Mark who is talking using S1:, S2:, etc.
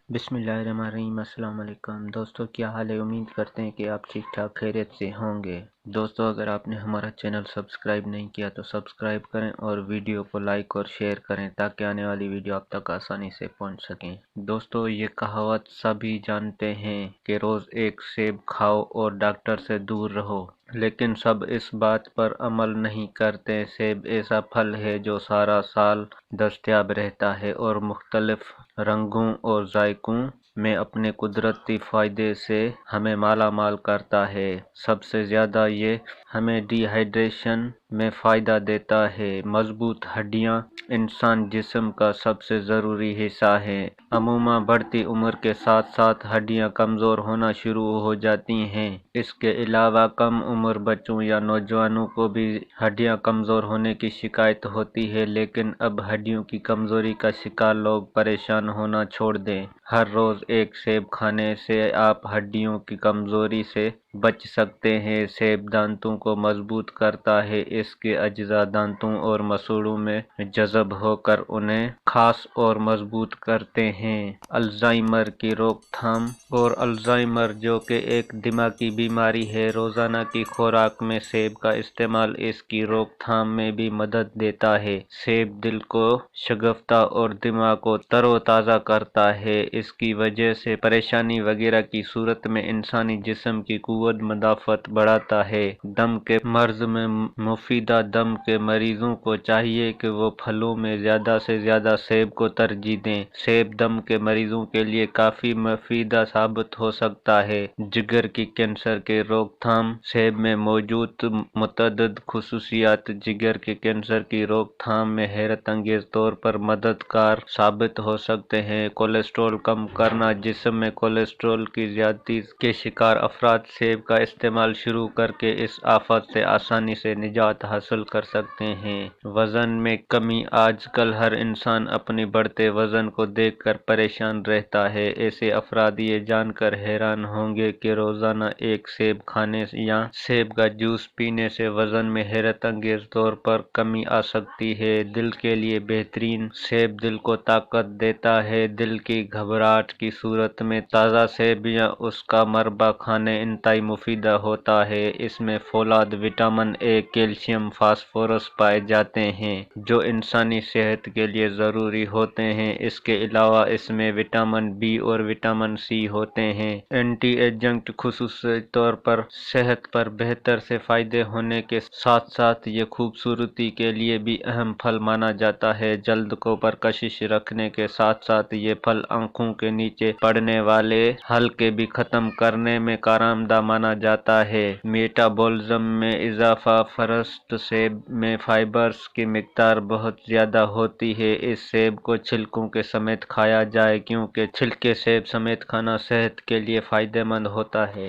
S1: बिस्मिल्लाहिर्रहमानिर्रहीम। अस्सलाम वालेकुम दोस्तों, क्या हाल है। उम्मीद करते हैं कि आप ठीक ठाक खैरियत से होंगे। दोस्तों, अगर आपने हमारा चैनल सब्सक्राइब नहीं किया तो सब्सक्राइब करें और वीडियो को लाइक और शेयर करें ताकि आने वाली वीडियो आप तक आसानी से पहुंच सकें। दोस्तों, ये कहावत सभी जानते हैं कि रोज़ एक सेब खाओ और डॉक्टर से दूर रहो, लेकिन सब इस बात पर अमल नहीं करते। सेब ऐसा फल है जो सारा साल दस्तयाब रहता है और मुख्तलिफ रंगों और जायकों में अपने कुदरती फ़ायदे से हमें माला माल करता है। सबसे ज़्यादा ये हमें डिहाइड्रेशन में फ़ायदा देता है। मजबूत हड्डियाँ इंसान जिस्म का सबसे ज़रूरी हिस्सा है। अमूमा बढ़ती उम्र के साथ साथ हड्डियाँ कमज़ोर होना शुरू हो जाती हैं। इसके अलावा कम उम्र बच्चों या नौजवानों को भी हड्डियाँ कमज़ोर होने की शिकायत होती है, लेकिन अब हड्डियों की कमज़ोरी का शिकार लोग परेशान होना छोड़ दें। हर रोज़ एक सेब खाने से आप हड्डियों की कमज़ोरी से बच सकते हैं। सेब दांतों को मजबूत करता है। इसके अज्जा दांतों और मसूड़ों में जज़ब होकर उन्हें खास और मजबूत करते हैं। अल्जाइमर की रोकथाम और अल्जाइमर जो कि एक दिमागी बीमारी है, रोज़ाना की खुराक में सेब का इस्तेमाल इसकी रोकथाम में भी मदद देता है। सेब दिल को शगुफ्ता और दिमाग को तरोताज़ा करता है। इसकी वजह से परेशानी वगैरह की सूरत में इंसानी जिस्म की कुव्वत मदाफ़त बढ़ाता है। दम के मर्ज में मुफीदा दम के मरीजों को चाहिए कि वो फलों में ज़्यादा से ज़्यादा सेब को तरजीह दें। सेब दम के मरीजों के लिए काफ़ी मुफीदा साबित हो सकता है। जिगर की कैंसर के रोकथाम सेब में मौजूद मुतअद्दिद खुसूसियात जिगर के कैंसर की रोकथाम में हैरत अंगेज़ तौर पर मददगार साबित हो सकते हैं। कोलेस्ट्रॉल कम करना जिस्म में कोलेस्ट्रॉल की ज़्यादती के शिकार अफराद सेब का इस्तेमाल शुरू करके इस आफत से आसानी से निजात हासिल कर सकते हैं। वज़न में कमी आजकल हर इंसान अपनी बढ़ते वज़न को देखकर परेशान रहता है। ऐसे अफराद ये जानकर हैरान होंगे कि रोज़ाना एक सेब खाने या सेब का जूस पीने से वज़न में हैरत अंगेज़ तौर पर कमी आ सकती है। दिल के लिए बेहतरीन सेब दिल को ताकत देता है। दिल की घबराहट की सूरत में ताज़ा सेब या उसका मरबा खाने इंतहाई मुफीदा होता है। इसमें फौलाद, विटामिन ए, कैल्शियम, फास्फोरस पाए जाते हैं जो इंसानी सेहत के लिए ज़रूरी होते हैं। इसके अलावा इसमें विटामिन बी और विटामिन सी होते हैं। एंटी एजेंट खुसूसी तौर पर सेहत पर बेहतर से फ़ायदे होने के साथ साथ ये खूबसूरती के लिए भी अहम फल माना जाता है। जल्द को परकशिश रखने के साथ साथ ये फल आँखों के नीचे पड़ने वाले हल्के भी ख़त्म करने में कारआमद माना जाता है। मेटाबॉलिज्म में इजाफा फरस्त सेब में फाइबर्स की मिकदार बहुत ज़्यादा होती है। इस सेब को छिलकों के समेत खाया जाए क्योंकि छिलके सेब समेत खाना सेहत के लिए फ़ायदेमंद होता है।